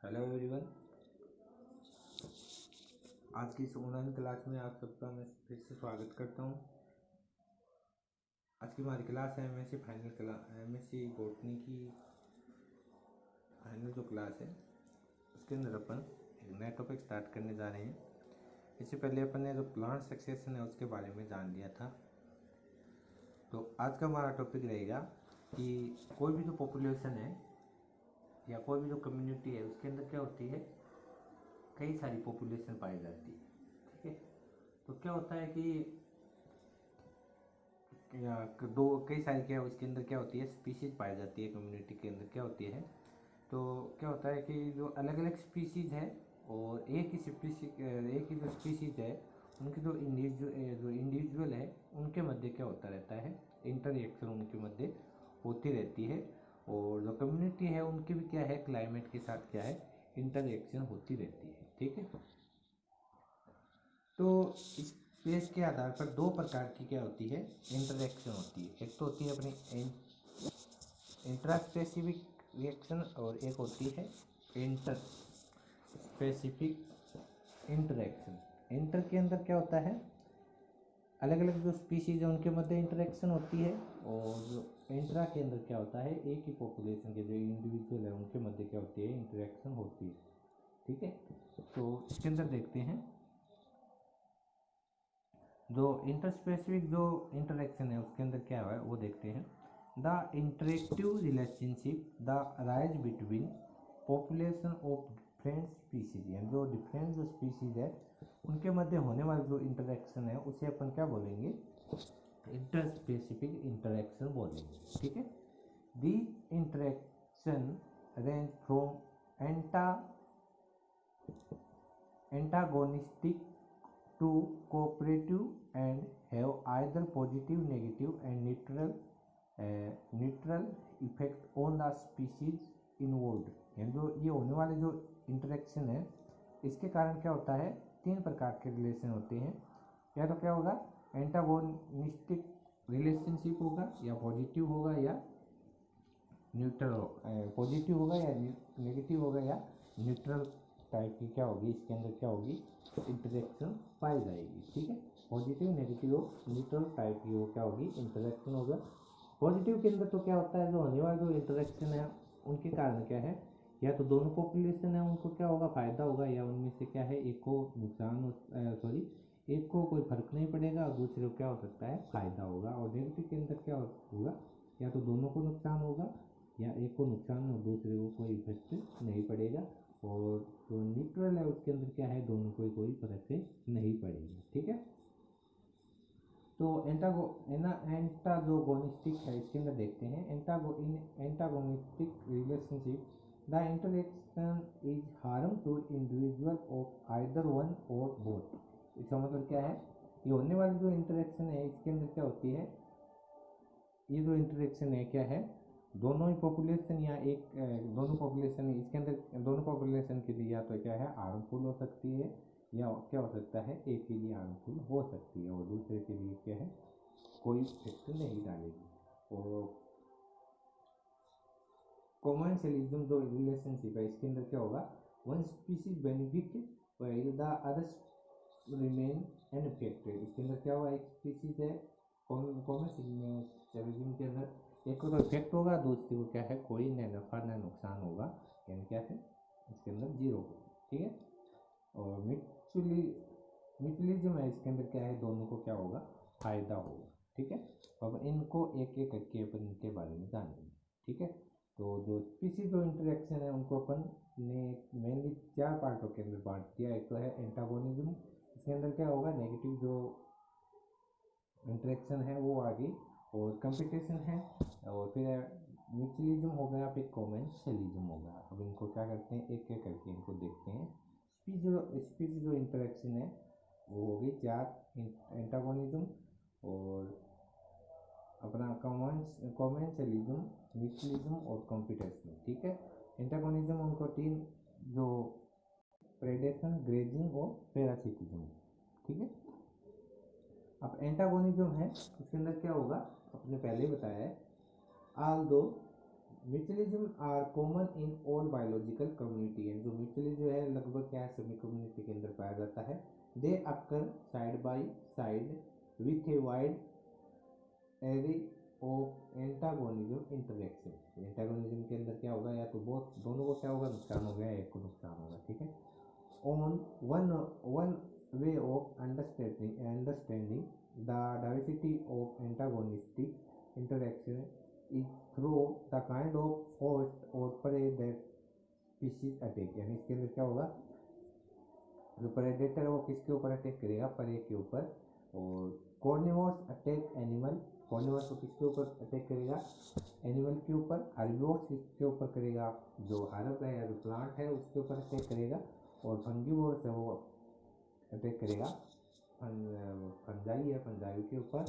Hello everyone. आज की इस ऑनलाइन क्लास में आप सबका मैं फिर से स्वागत करता हूं। आज की हमारी क्लास है MSc final class, MSc botany की फाइनल जो क्लास है उसके अंदर अपन एक नया टॉपिक स्टार्ट करने जा रहे हैं। इससे पहले अपन ने जो प्लांट सक्सेशन है उसके बारे में जान लिया था। तो आज का हमारा टॉपिक रहेगा कि कोई भी जो पॉपुलेशन है या कोई भी जो कम्युनिटी है उसके अंदर क्या होती है, कई सारी पॉपुलेशन पाई जाती है। ठीक है, तो क्या होता है कि दो कई सारी क्या उसके अंदर क्या होती है, स्पीशीज पाई जाती है। कम्युनिटी के अंदर क्या होती है, तो क्या होता है कि जो अलग अलग स्पीशीज है और एक ही जो स्पीशीज है उनके जो इंडिविजुअल है उनके मध्य क्या होता रहता है, इंटरएक्शन उनके मध्य होती रहती है। और जो कम्युनिटी है उनकी भी क्या है, क्लाइमेट के साथ क्या है, इंटरएक्शन होती रहती है। ठीक है, तो इस पेज के आधार पर दो प्रकार की क्या होती है, इंटरएक्शन होती है। एक तो होती है अपनी इंट्रा स्पेसिफिक रिएक्शन और एक होती है इंटर स्पेसिफिक इंटरेक्शन। इंटर के अंदर क्या होता है, अलग अलग जो स्पीशीज है उनके मध्य इंटरेक्शन होती है, और जो इंट्रा के अंदर क्या होता है, एक ही पॉपुलेशन के जो इंडिविजुअल है उनके मध्य क्या होती है, इंटरेक्शन होती है। ठीक है, तो इसके अंदर देखते हैं जो इंटरस्पेसिफिक जो इंटरेक्शन है उसके अंदर क्या है वो देखते हैं। The interactive relationship the rise between population of different species, यानी जो डिफरेंट जो स्पीसीज है उनके मध्य होने वाला जो इंटरेक्शन है उसे अपन क्या बोलेंगे, इंटरस्पेसिफिक इंटरेक्शन बोलेंगे। ठीक है, the interaction range from antagonistic to cooperative and have either positive, negative and neutral effect on the species involved। यानी जो ये होने वाले जो इंटरेक्शन है इसके कारण क्या होता है, तीन प्रकार के रिलेशन होते हैं। या तो क्या होगा, एंटागोनिस्टिक रिलेशनशिप होगा, या पॉजिटिव होगा, या न्यूट्रल पॉजिटिव होगा, या नेगेटिव होगा, या न्यूट्रल टाइप की क्या होगी, इसके अंदर क्या होगी, इंटरेक्शन पाई जाएगी। ठीक है, पॉजिटिव, नेगेटिव और न्यूट्रल टाइप की वो क्या होगी, इंटरेक्शन होगा। पॉजिटिव के अंदर तो क्या होता है, जो होने वाला जो इंटरेक्शन है उनके कारण क्या है, या तो दोनों पॉपुलेशन है उनको क्या होगा, फायदा होगा, या उनमें से क्या है एक को नुकसान एक को कोई फर्क नहीं पड़ेगा और दूसरे को क्या हो सकता है, फायदा होगा। और नेगेटिव के अंदर क्या होगा, या तो दोनों को नुकसान होगा, या एक को नुकसान और दूसरे को कोई इफेक्ट नहीं पड़ेगा। और जो न्यूट्रल है उसके अंदर क्या है, दोनों को कोई फर्क नहीं पड़ेगा। ठीक है, तो एंटागोनिस्टिक है इसके अंदर देखते हैं। Antagonistic relationship the interaction is harm to individual of either one or both. इसका मतलब क्या है, ये होने वाली जो इंटरेक्शन है इसके अंदर क्या होती है, ये जो इंटरेक्शन है क्या है, दोनों ही पॉपुलेशन या दोनों पॉपुलेशन इसके अंदर दोनों पॉपुलेशन के लिए या तो क्या है हार्मफुल हो सकती है, या क्या हो सकता है एक के लिए हार्मफुल हो सकती है और दूसरे के लिए क्या है कोई इफेक्ट नहीं डालेगी। और कॉमर्शियलिज्म जो रिलेशनशिप है इसके अंदर क्या होगा, one species benefit while the others remain unaffected. इसके अंदर क्या होगा, एक स्पीसीज है कॉमर्शियलिज्म के अंदर एक को तो इफेक्ट होगा, दूसरे को क्या है कोई न नफा न नुकसान होगा, यानी क्या है इसके अंदर जीरो होगा। ठीक है, और म्यूचुअलिज्म है इसके अंदर क्या है, दोनों को क्या होगा, फायदा होगा। ठीक है, तो अब इनको एक एक करके अपन इनके बारे में जानेंगे। ठीक है, तो जो स्पीसीज जो इंटरेक्शन है उनको अपन ने मेनली चार पार्टों के अंदर बांट दिया। एक तो है एंटागोनिज्म, इसके अंदर क्या होगा, नेगेटिव जो इंटरेक्शन है वो आ गई, और कंपटीशन है, और फिर म्यूचुअलिज्म हो गया, फिर कॉमर्शियलिज्म हो गया। अब इनको क्या करते हैं, एक एक करके इनको देखते हैं। स्पीसीज जो इंटरेक्शन है वो हो गई चार, एंटागोनिज्म और अपना कॉमर्शियलिज्म, म्यूचुअलिज्म और कंपटीशन। ठीक है, एंटागोनिज्म उनको तीन, जो प्रेडेशन, ग्रेजिंग और पैरासिटिज्म। ठीक है, अब एंटागोनिज्म है उसके अंदर क्या होगा, अपने पहले ही बताया है, although mutualism are common in all biological community and जो म्यूचुअली जो है लगभग क्या है सभी कम्युनिटी के अंदर पाया जाता है। They occur side by side with a wide array of antagonism interaction. Antagonism के अंदर क्या होगा, या तो बहुत दोनों को क्या होगा नुकसान हो गया, एक को नुकसान होगा, ठीक है। On one one way of understanding the diversity of antagonistic interaction is through the kind of host और प्रे दैट स्पीशीज अटैक। यानी इसके अंदर क्या होगा, जो प्रेडेटर है वो किसके ऊपर अटैक करेगा, प्रे के ऊपर। और कॉर्निवोर्स अटैक एनिमल, कॉर्निवोर्स को किसके ऊपर अटैक करेगा, एनिमल के ऊपर। हर्बिवोर्स किसके ऊपर करेगा, जो हर्ब है या जो प्लांट है उसके ऊपर अटैक करेगा। और फंगीवोर्स है वो अटैक करेगा फंजाई है, फंजाई के ऊपर।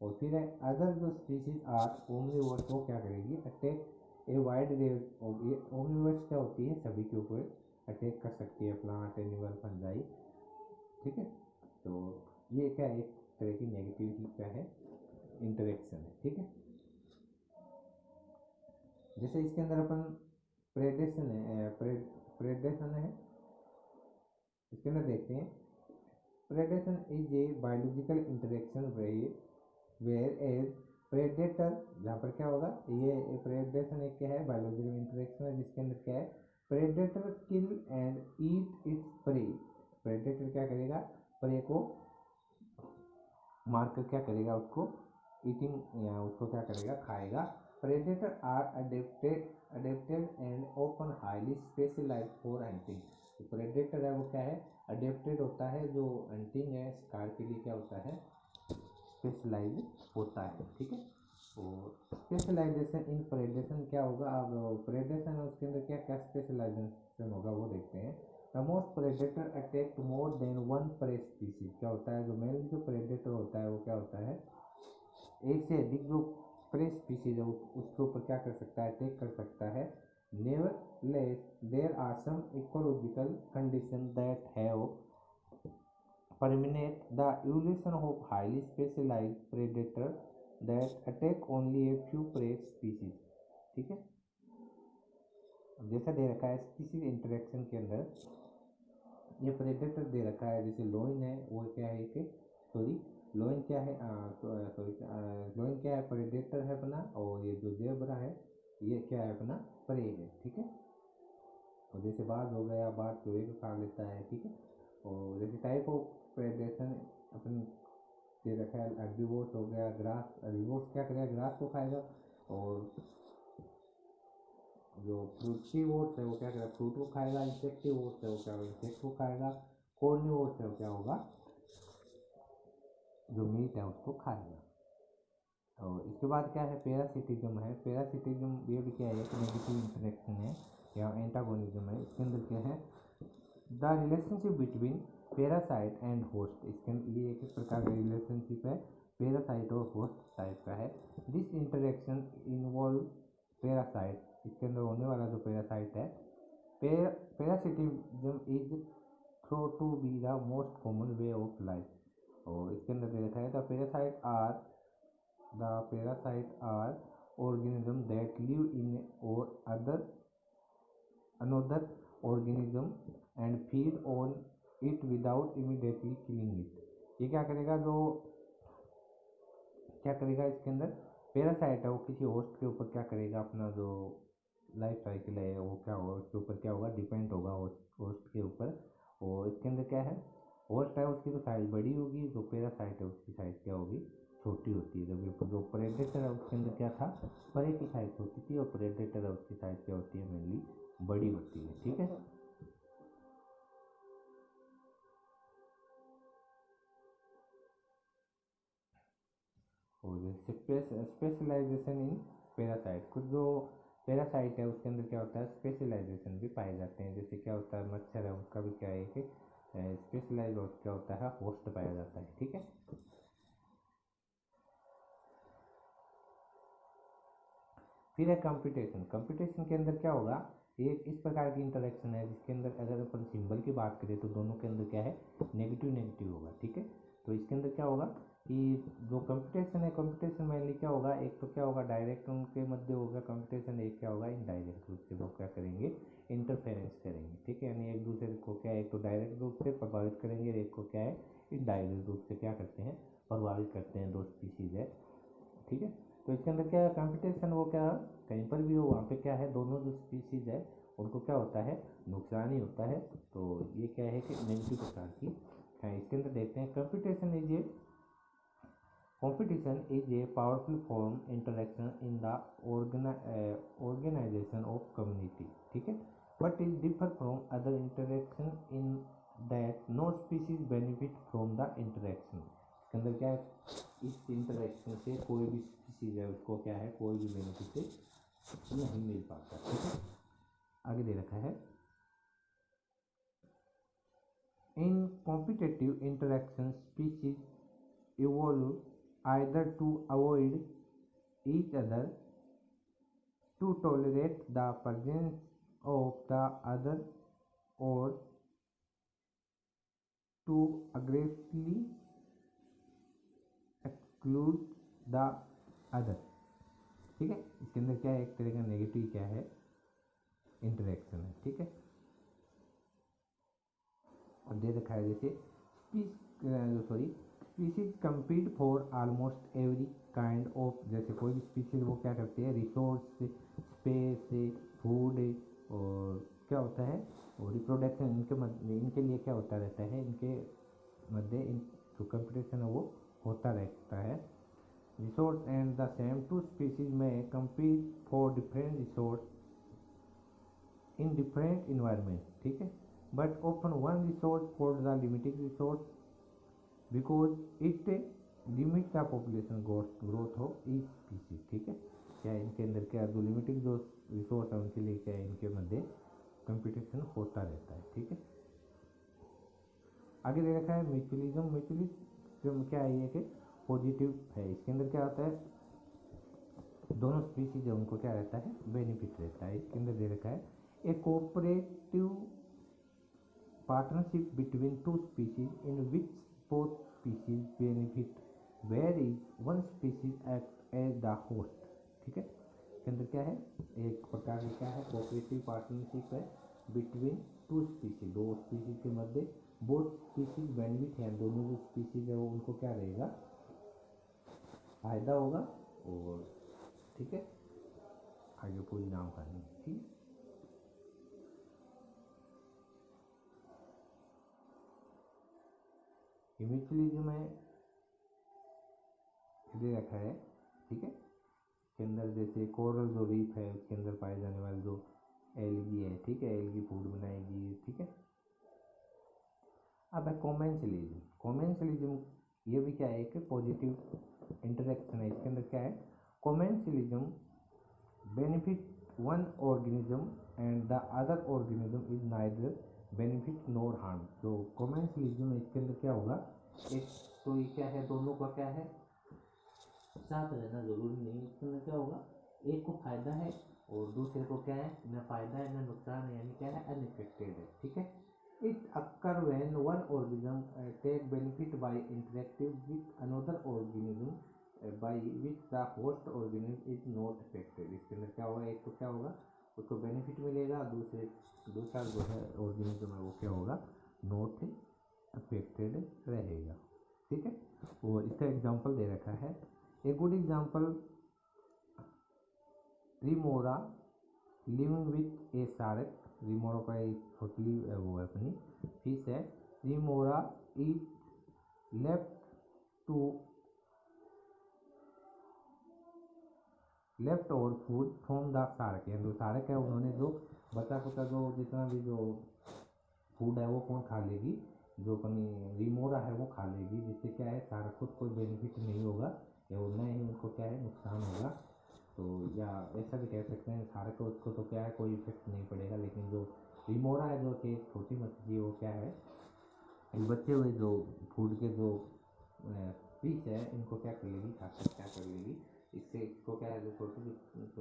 और फिर है अदर जो स्पीशीज आर ओमनिवोर्स, वो क्या करेगी, attack a wide range of. ये ओमनिवोर्स क्या होती है, सभी के ऊपर अटैक कर सकती है, प्लांट एनिमल फंजाई, ठीक है। तो ये क्या है, एक तरह की नेगेटिव क्या है, इंटरेक्शन है, ठीक है। जैसे इसके अंदर अपन प्रेडेशन है, प्रेडेशन है, इसके अंदर देखते हैं। Predation is a biological interaction where as predator, जहाँ पर क्या होगा, ये प्रेडेशन एक क्या है, बायोलॉजिकल इंटरेक्शन है जिसके अंदर क्या है, predator kill and eat its prey. Predator क्या करेगा, प्रे को मार कर क्या करेगा, उसको ईटिंग या उसको क्या करेगा, खाएगा। Predators are adapted and often highly specialized for hunting. जो प्रेडेटर है वो क्या है, अडेप्टेड होता है, जो हंटिंग है शिकार के लिए क्या होता है, स्पेशलाइज होता है, ठीक है। और स्पेशलाइजेशन इन प्रेडेशन क्या होगा, अब प्रेडेशन है उसके अंदर क्या क्या स्पेशलाइजेशन होगा वो देखते हैं। The most predator attack more than one prey species. क्या होता है, जो मेल जो प्रेडेटर होता है वो क्या होता है, एक से अधिक जो प्रे स्पीसीज है उसके ऊपर क्या कर सकता है, अटैक कर सकता है। Nevertheless there are some ecological condition that have permeate the evolution of highly specialized predator that attack only a few prey species, ठीक है। अब जैसा दे रखा है स्पीसीज इंटरेक्शन के अंदर, ये प्रेडेटर दे रखा है, जैसे लोइन है वो क्या है, एक सॉरी लोइन क्या है, सॉरी लोइन क्या है, प्रेडेटर है अपना। और ये जो जेब्रा है ये क्या है, अपना प्रे है, ठीक है। और जैसे बाज हो गया, बाज चूहे को खा लेता है, ठीक है। और जैसे टाइप ऑफ प्रेडेशन अपन दे रखा है, हर्बिवोर्स हो गया, ग्रास, हर्बिवोर्स क्या करेगा, ग्रास को खाएगा। और जो फ्रूटीवोर्स है वो क्या करेगा, फ्रूट को खाएगा। इंसेक्टिवोर्स है वो क्या होगा, इंसेक्ट को खाएगा। कॉर्निवोर्स है वो क्या होगा, जो मीट है उसको खाएगा। और इसके बाद क्या है, पैरासिटिज्म है। पैरासिटिज्म ये भी क्या है, एक नेगेटिव इंटरेक्शन है या एंटागोनिज्म है। इसके अंदर क्या है, the relationship between parasite and host. इसके ये एक प्रकार का रिलेशनशिप है, पैरासाइट और होस्ट टाइप का है। दिस इंटरेक्शन इन्वॉल्व पैरासाइट, इसके अंदर होने वाला जो पैरासाइट है। Parasitism is thought to be the most common way of life. और इसके अंदर दे रखा है, the parasite are organism that live in or another organism and feed on it without immediately killing it। ये क्या करेगा, जो क्या करेगा इसके अंदर पैरासाइट है वो किसी होस्ट के ऊपर क्या करेगा, अपना जो लाइफ साइकिल है वो क्या होगा, उसके ऊपर क्या होगा, डिपेंड होगा होस्ट के ऊपर। और इसके अंदर क्या है, होस्ट है उसकी तो साइज बड़ी होगी, जो पैरासाइट है उसकी साइज क्या होगी, छोटी होती है। जब जो प्रेडेटर है उसके अंदर क्या था, प्रे की साइज छोटी थी, और प्रेडेटर है उसकी साइज क्या होती है, मेनली बड़ी होती है, ठीक है। और स्पेशलाइजेशन इन पैरासाइट, कुछ जो पैरासाइट है उसके अंदर क्या होता है, स्पेशलाइजेशन भी पाए जाते हैं। जैसे क्या होता है, मच्छर है उसका भी क्या है कि स्पेशलाइज क्या होता है, होस्ट पाया जाता है, ठीक है। फिर है कंपटीशन। कंपटीशन के अंदर क्या होगा, एक इस प्रकार की इंटरेक्शन है जिसके अंदर अगर अपन सिंबल की बात करें तो दोनों के अंदर क्या है, नेगेटिव नेगेटिव होगा, ठीक है। तो इसके अंदर क्या होगा कि जो कंपटीशन है, कंपटीशन मेनली क्या होगा, एक तो क्या होगा डायरेक्ट उनके मध्य होगा कंपटीशन, एक क्या होगा इनडायरेक्ट रूप से वो क्या करेंगे, इंटरफेरेंस करेंगे, ठीक है। यानी एक दूसरे को क्या है, एक तो डायरेक्ट रूप से प्रभावित करेंगे, एक को क्या है इनडायरेक्ट रूप से क्या करते हैं, प्रभावित करते हैं, दो स्पीसीज है, ठीक है। तो इसके अंदर क्या है कंपटीशन, वो क्या कहीं पर भी हो वहाँ पे क्या है, दोनों जो स्पीसीज है उनको क्या होता है, नुकसान ही होता है। तो ये क्या है कि नेगेटिव प्रकार की है। इसके अंदर देखते हैं competition is a powerful form interaction in the organization of community, ठीक है। But is differ from other interaction in that no species benefit from the interaction. इसके अंदर क्या है, इस इंटरेक्शन से कोई भी स्पीसीज है उसको क्या है, कोई भी बेनिफिट नहीं मिल पाता, ठीक है। आगे दे रखा है in competitive interaction species evolve either to avoid each other, to tolerate the presence of the other, or to aggressively exclude the other, ठीक है। इसके अंदर क्या है, एक तरह का नेगेटिव क्या है इंटरेक्शन है, ठीक है। अब दे रखा है जैसे species compete for almost every kind of, जैसे कोई भी स्पीसीज वो क्या करती है, रिसोर्स, स्पेस, फूड और क्या होता है, और रिप्रोडक्शन, इनके लिए क्या होता रहता है, इनके मध्य इन जो कंपटीशन है वो होता रहता है। Resource and the same two species में compete for different resource in different environment, ठीक है। But often one resource for the limited resource because it limit the population growth of each species, ठीक है। क्या इनके अंदर क्या जो लिमिटेड जो रिसोर्स है उनके लिए क्या है, इनके मध्य कंपटीशन होता रहता है, ठीक है। आगे दे रखा है म्यूचुअलिज्म। म्यूचुअलिज्म क्या है, ये कि पॉजिटिव है। इसके अंदर क्या होता है, दोनों स्पीसीज है उनको क्या रहता है, बेनिफिट रहता है। इसके अंदर दे रखा है ए cooperative partnership between two species in which both species benefit whereas one species act as the host, ठीक है। इसके अंदर क्या है, एक प्रकार की क्या है कोऑपरेटिव पार्टनरशिप है बिटवीन टू स्पीसीज, दो स्पीसीज के मध्य बोथ स्पीसीज बेनिफिट है, दोनों जो स्पीसीज है वो उनको क्या रहेगा, फायदा होगा, और ठीक है आगे पूरी नाम करनी, ठीक है। म्यूचुअलिज्म में दे रखा है, ठीक है। इसके अंदर जैसे कोरल जो रीफ है उसके अंदर पाए जाने वाले जो एल्गी है, ठीक है, एल्गी फूड बनाएगी, ठीक है। अब है कॉमेंसलिज्म। कॉमेंसलिज्म ये भी क्या है, एक पॉजिटिव इंटरेक्शन है। इसके अंदर क्या है, commensalism benefit one organism and the other organism is neither benefit NOR harm. तो कॉमेंसलिज्म में इसके अंदर क्या होगा, एक तो ये क्या है, दोनों का क्या है साथ रहना जरूरी नहीं है। इसके अंदर क्या होगा, एक को फायदा है और दूसरे को क्या है, न फायदा है न नुकसान है, यानी क्या है अनइफेक्टेड है, ठीक है। It occur when one organism take benefit by interactive with another organism by which the host organism is not affected. इसके अंदर क्या होगा, एक तो क्या होगा उसको बेनिफिट मिलेगा, दूसरा जो है ऑर्गेनिज्म है वो क्या होगा, नॉट अफेक्टेड रहेगा, ठीक है। और इसका एग्जांपल दे रखा है, a good example remora living with a shark. Remora का एक छोटी वो है अपनी फिश है। Remora is left over food from the shark, यानी जो शार्क है उन्होंने जो बचा कुचा जो जितना भी जो फूड है वो कौन खा लेगी, जो अपनी रिमोरा है वो खा लेगी, जिससे क्या है शार्क को कोई बेनिफिट नहीं होगा, और न ही उनको क्या है नुकसान होगा। तो या ऐसा भी कह सकते हैं शार्क को उसको तो क्या है कोई इफेक्ट नहीं पड़ेगा, लेकिन जो रिमोरा है जो कि छोटी मछली वो क्या है, बचे हुए जो फूड के जो फिश है इनको क्या कर लेगी, खाकर क्या कर लेगी, इससे इसको क्या है जो छोटी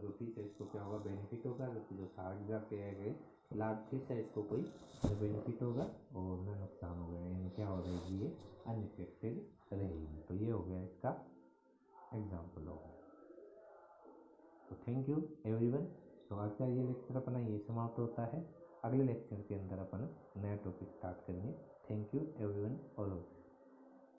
जो फिश है इसको क्या होगा बेनिफिट होगा, जबकि जो शार्क जाते हैं लार्ज फिश है इसको कोई न बेनिफिट होगा और न नुकसान होगा, यानी क्या हो रहेगी ये अनइफेक्टेड रहेगी। तो ये हो गया इसका एग्जाम्पल हो गया। तो थैंक यू एवरीवन। तो आज का ये लेक्चर अपना ये समाप्त होता है। अगले लेक्चर के अंदर अपन नया टॉपिक स्टार्ट करेंगे। Thank you everyone all.